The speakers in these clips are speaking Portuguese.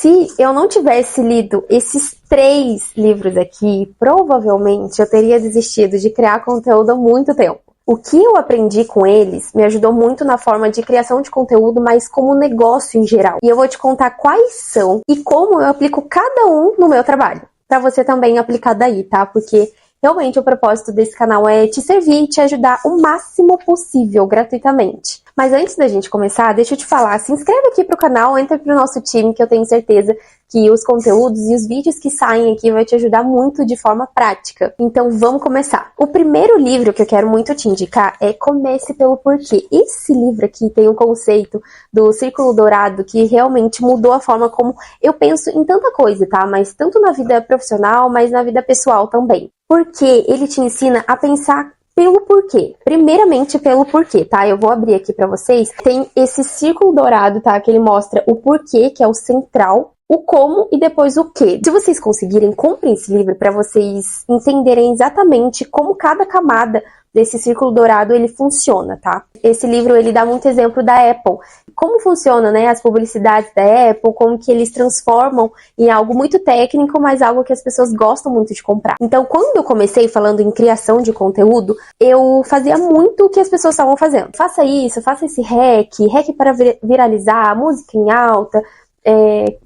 Se eu não tivesse lido esses 3 livros aqui, provavelmente eu teria desistido de criar conteúdo há muito tempo. O que eu aprendi com eles me ajudou muito na forma de criação de conteúdo, mas como negócio em geral. E eu vou te contar quais são e como eu aplico cada um no meu trabalho. Pra você também aplicar daí, tá? Porque realmente o propósito desse canal é te servir e te ajudar o máximo possível, gratuitamente. Mas antes da gente começar, deixa eu te falar, se inscreve aqui pro canal, entra pro nosso time, que eu tenho certeza que os conteúdos e os vídeos que saem aqui vai te ajudar muito de forma prática. Então vamos começar. O primeiro livro que eu quero muito te indicar é Comece pelo Porquê. Esse livro aqui tem um conceito do Círculo Dourado que realmente mudou a forma como eu penso em tanta coisa, tá? Mas tanto na vida profissional, mas na vida pessoal também. Porque ele te ensina a pensar pelo porquê. Primeiramente pelo porquê, tá? Eu vou abrir aqui pra vocês. Tem esse círculo dourado, tá? Que ele mostra o porquê, que é o central, o como e depois o quê. Se vocês conseguirem, comprem esse livro para vocês entenderem exatamente como cada camada desse círculo dourado ele funciona, tá? Esse livro ele dá muito exemplo da Apple. Como funciona, né, as publicidades da Apple, como que eles transformam em algo muito técnico, mas algo que as pessoas gostam muito de comprar. Então, quando eu comecei falando em criação de conteúdo, eu fazia muito o que as pessoas estavam fazendo. Faça isso, faça esse hack para viralizar, música em alta,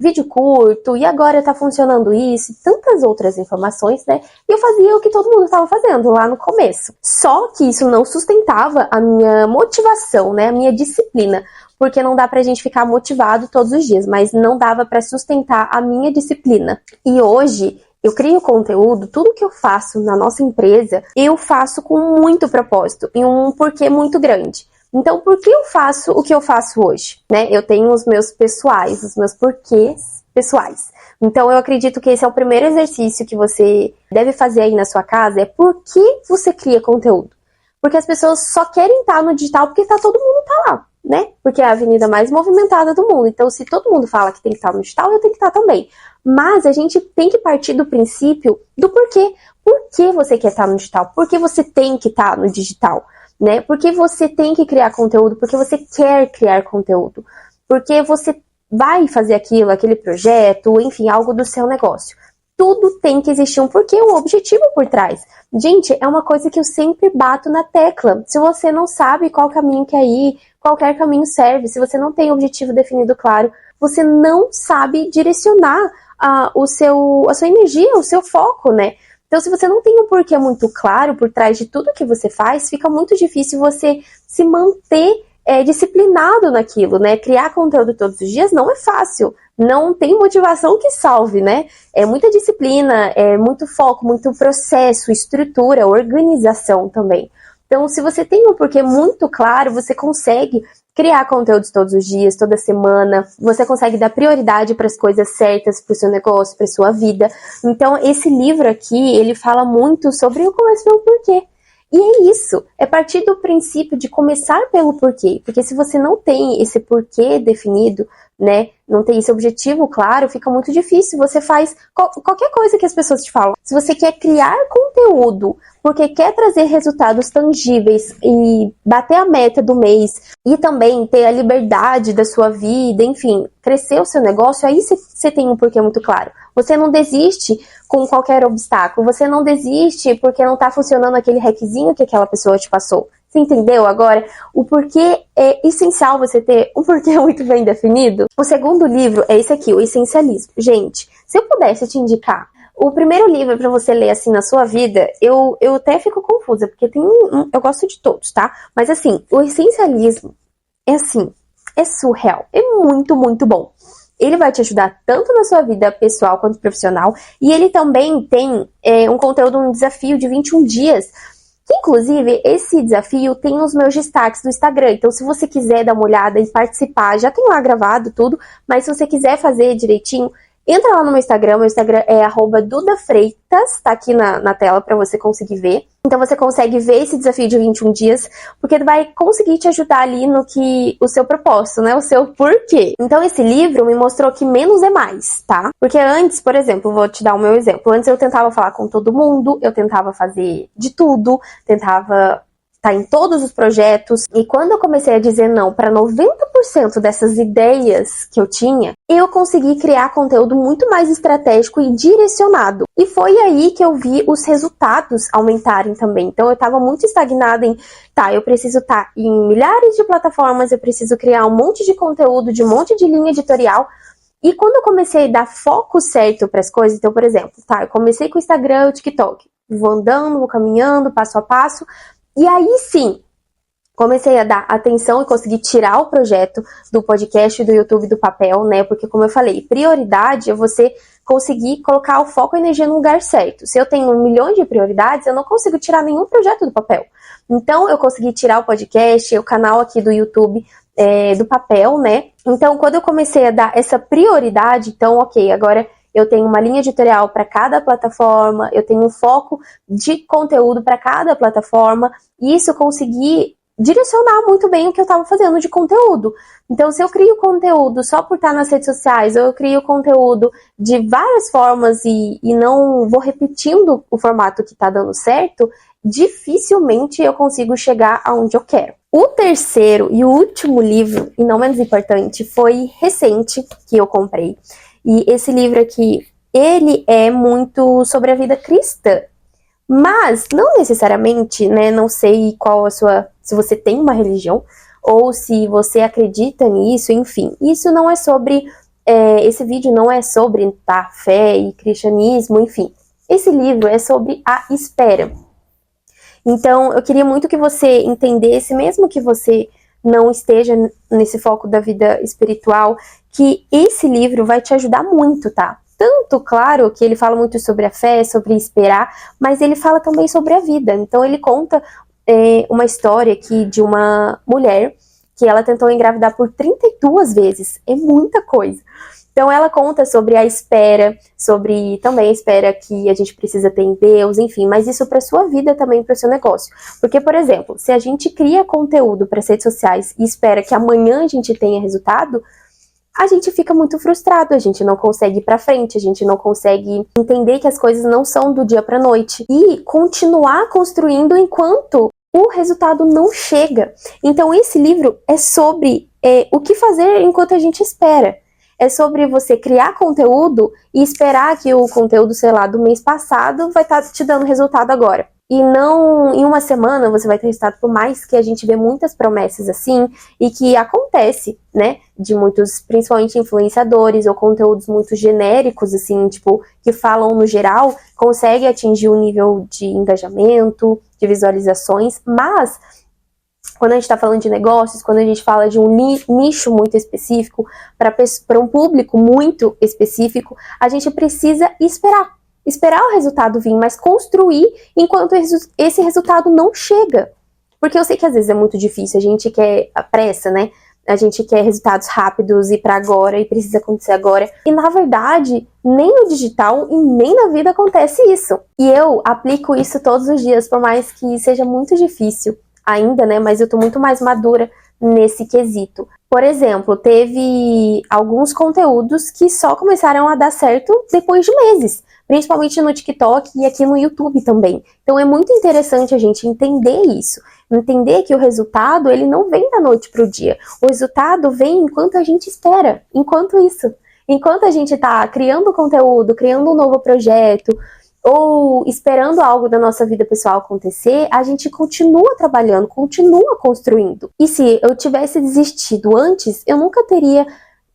vídeo curto, e agora tá funcionando isso, e tantas outras informações, né? E eu fazia o que todo mundo estava fazendo lá no começo. Só que isso não sustentava a minha motivação, né? A minha disciplina. Porque não dá pra gente ficar motivado todos os dias, mas não dava pra sustentar a minha disciplina. E hoje, eu crio conteúdo, tudo que eu faço na nossa empresa, eu faço com muito propósito e um porquê muito grande. Então, por que eu faço o que eu faço hoje? Né? Eu tenho os meus pessoais, os meus porquês pessoais. Então, eu acredito que esse é o primeiro exercício que você deve fazer aí na sua casa, é por que você cria conteúdo. Porque as pessoas só querem estar no digital porque todo mundo tá lá, né? Porque é a avenida mais movimentada do mundo. Então, se todo mundo fala que tem que estar no digital, eu tenho que estar também. Mas a gente tem que partir do princípio do porquê. Por que você quer estar no digital? Por que você tem que estar no digital? Né? Porque você tem que criar conteúdo, porque você quer criar conteúdo, porque você vai fazer aquilo, aquele projeto, enfim, algo do seu negócio. Tudo tem que existir um porquê, um objetivo por trás. Gente, é uma coisa que eu sempre bato na tecla. Se você não sabe qual caminho quer ir, qualquer caminho serve. Se você não tem objetivo definido claro, você não sabe direcionar a sua energia, o seu foco, né? Então, se você não tem um porquê muito claro por trás de tudo que você faz, fica muito difícil você se manter disciplinado naquilo, né? Criar conteúdo todos os dias não é fácil. Não tem motivação que salve, né? É muita disciplina, é muito foco, muito processo, estrutura, organização também. Então, se você tem um porquê muito claro, você consegue criar conteúdos todos os dias, toda semana, você consegue dar prioridade para as coisas certas, para o seu negócio, para a sua vida. Então, esse livro aqui, ele fala muito sobre o começo pelo porquê. E é isso, é partir do princípio de começar pelo porquê, porque se você não tem esse porquê definido, né, não tem esse objetivo claro, fica muito difícil, você faz qualquer coisa que as pessoas te falam. Se você quer criar conteúdo, porque quer trazer resultados tangíveis e bater a meta do mês, e também ter a liberdade da sua vida, enfim, crescer o seu negócio, aí você tem um porquê muito claro. Você não desiste com qualquer obstáculo, você não desiste porque não tá funcionando aquele hackzinho que aquela pessoa te passou. Você entendeu agora? O porquê é essencial você ter um porquê muito bem definido. O segundo livro é esse aqui, o Essencialismo. Gente, se eu pudesse te indicar o primeiro livro para você ler assim na sua vida, eu até fico confusa, porque eu gosto de todos, tá? Mas assim, o Essencialismo é assim, é surreal, é muito, muito bom. Ele vai te ajudar tanto na sua vida pessoal quanto profissional. E ele também tem um conteúdo, um desafio de 21 dias. Que, inclusive, esse desafio tem nos meus destaques do Instagram. Então, se você quiser dar uma olhada e participar, já tem lá gravado tudo. Mas se você quiser fazer direitinho, entra lá no meu Instagram é @dudafreitas, tá aqui na tela para você conseguir ver. Então você consegue ver esse desafio de 21 dias, porque ele vai conseguir te ajudar ali no que o seu propósito, né? O seu porquê. Então esse livro me mostrou que menos é mais, tá? Porque antes, por exemplo, vou te dar o meu exemplo. Antes eu tentava falar com todo mundo, eu tentava fazer de tudo, tentava tá em todos os projetos. E quando eu comecei a dizer não para 90% dessas ideias que eu tinha, eu consegui criar conteúdo muito mais estratégico e direcionado. E foi aí que eu vi os resultados aumentarem também. Então eu estava muito estagnada em, eu preciso estar em milhares de plataformas, eu preciso criar um monte de conteúdo, de um monte de linha editorial. E quando eu comecei a dar foco certo para as coisas, então, por exemplo, eu comecei com o Instagram e o TikTok. Vou andando, vou caminhando, passo a passo. E aí sim, comecei a dar atenção e consegui tirar o projeto do podcast e do YouTube do papel, né? Porque, como eu falei, prioridade é você conseguir colocar o foco e a energia no lugar certo. Se eu tenho 1 milhão de prioridades, eu não consigo tirar nenhum projeto do papel. Então, eu consegui tirar o podcast, o canal aqui do YouTube do papel, né? Então, quando eu comecei a dar essa prioridade, então, ok, agora eu tenho uma linha editorial para cada plataforma, eu tenho um foco de conteúdo para cada plataforma, e isso eu consegui direcionar muito bem o que eu estava fazendo de conteúdo. Então, se eu crio conteúdo só por estar nas redes sociais, ou eu crio conteúdo de várias formas e não vou repetindo o formato que está dando certo, dificilmente eu consigo chegar aonde eu quero. O terceiro e o último livro, e não menos importante, foi recente que eu comprei. E esse livro aqui, ele é muito sobre a vida cristã. Mas, não necessariamente, né, não sei qual a sua, se você tem uma religião, ou se você acredita nisso, enfim. Isso não é sobre, esse vídeo não é sobre fé e cristianismo, enfim. Esse livro é sobre a espera. Então, eu queria muito que você entendesse, mesmo que você não esteja nesse foco da vida espiritual, que esse livro vai te ajudar muito, tá? Tanto, claro, que ele fala muito sobre a fé, sobre esperar, mas ele fala também sobre a vida. Então, ele conta uma história aqui de uma mulher que ela tentou engravidar por 32 vezes. É muita coisa. Então, ela conta sobre a espera, sobre também a espera que a gente precisa ter em Deus, enfim, mas isso para sua vida também, para o seu negócio. Porque, por exemplo, se a gente cria conteúdo para as redes sociais e espera que amanhã a gente tenha resultado, a gente fica muito frustrado, a gente não consegue ir para frente, a gente não consegue entender que as coisas não são do dia para noite e continuar construindo enquanto o resultado não chega. Então, esse livro é sobre o que fazer enquanto a gente espera. É sobre você criar conteúdo e esperar que o conteúdo, sei lá, do mês passado vai estar te dando resultado agora. E não em uma semana você vai ter resultado, por mais que a gente vê muitas promessas assim, e que acontece, né, de muitos, principalmente influenciadores ou conteúdos muito genéricos, assim, tipo, que falam no geral, consegue atingir um nível de engajamento, de visualizações, mas quando a gente está falando de negócios, quando a gente fala de um nicho muito específico, para um público muito específico, a gente precisa esperar o resultado vir, mas construir enquanto esse resultado não chega. Porque eu sei que às vezes é muito difícil, a gente quer a pressa, né? A gente quer resultados rápidos e para agora, e precisa acontecer agora. E na verdade, nem no digital e nem na vida acontece isso. E eu aplico isso todos os dias, por mais que seja muito difícil ainda, né, mas eu tô muito mais madura nesse quesito. Por exemplo, teve alguns conteúdos que só começaram a dar certo depois de meses, principalmente no TikTok e aqui no YouTube também. Então é muito interessante a gente entender isso, entender que o resultado, ele não vem da noite pro dia. O resultado vem enquanto a gente espera, enquanto a gente tá criando conteúdo, criando um novo projeto, ou esperando algo da nossa vida pessoal acontecer, a gente continua trabalhando, continua construindo. E se eu tivesse desistido antes, eu nunca teria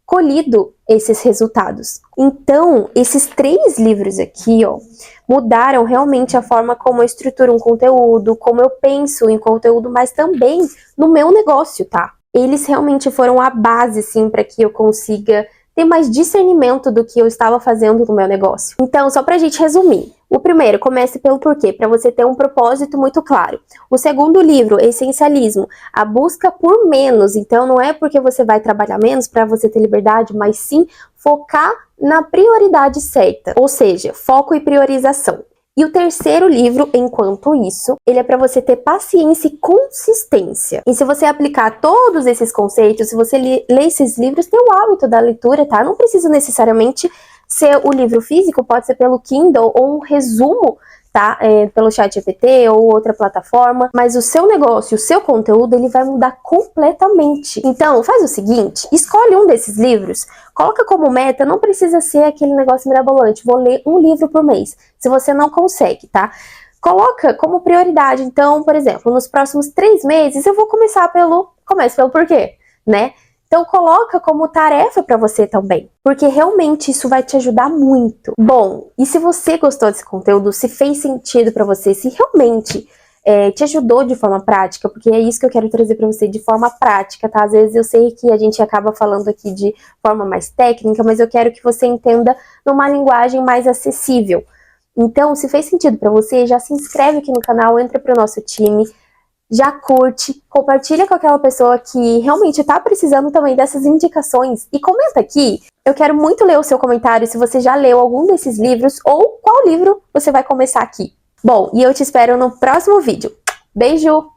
colhido esses resultados. Então, esses 3 livros aqui, ó, mudaram realmente a forma como eu estruturo um conteúdo, como eu penso em conteúdo, mas também no meu negócio, tá? Eles realmente foram a base, sim, para que eu consiga ter mais discernimento do que eu estava fazendo no meu negócio. Então, só pra gente resumir. O primeiro, comece pelo porquê, para você ter um propósito muito claro. O segundo livro, Essencialismo, a busca por menos. Então, não é porque você vai trabalhar menos para você ter liberdade, mas sim focar na prioridade certa. Ou seja, foco e priorização. E o terceiro livro, Enquanto Isso, ele é para você ter paciência e consistência. E se você aplicar todos esses conceitos, se você ler esses livros, ter o hábito da leitura, tá? Não precisa necessariamente ser o livro físico, pode ser pelo Kindle ou um resumo tá? Pelo ChatGPT ou outra plataforma, mas o seu negócio, o seu conteúdo, ele vai mudar completamente. Então, faz o seguinte, escolhe um desses livros, coloca como meta, não precisa ser aquele negócio mirabolante, vou ler um livro por mês, se você não consegue, tá? Coloca como prioridade, então, por exemplo, nos próximos 3 meses eu vou comece pelo porquê, né? Então coloca como tarefa para você também, porque realmente isso vai te ajudar muito. Bom, e se você gostou desse conteúdo, se fez sentido para você, se realmente te ajudou de forma prática, porque é isso que eu quero trazer para você de forma prática, tá? Às vezes eu sei que a gente acaba falando aqui de forma mais técnica, mas eu quero que você entenda numa linguagem mais acessível. Então, se fez sentido para você, já se inscreve aqui no canal, entra para o nosso time, já curte, compartilha com aquela pessoa que realmente está precisando também dessas indicações e comenta aqui. Eu quero muito ler o seu comentário se você já leu algum desses livros ou qual livro você vai começar aqui. Bom, e eu te espero no próximo vídeo. Beijo!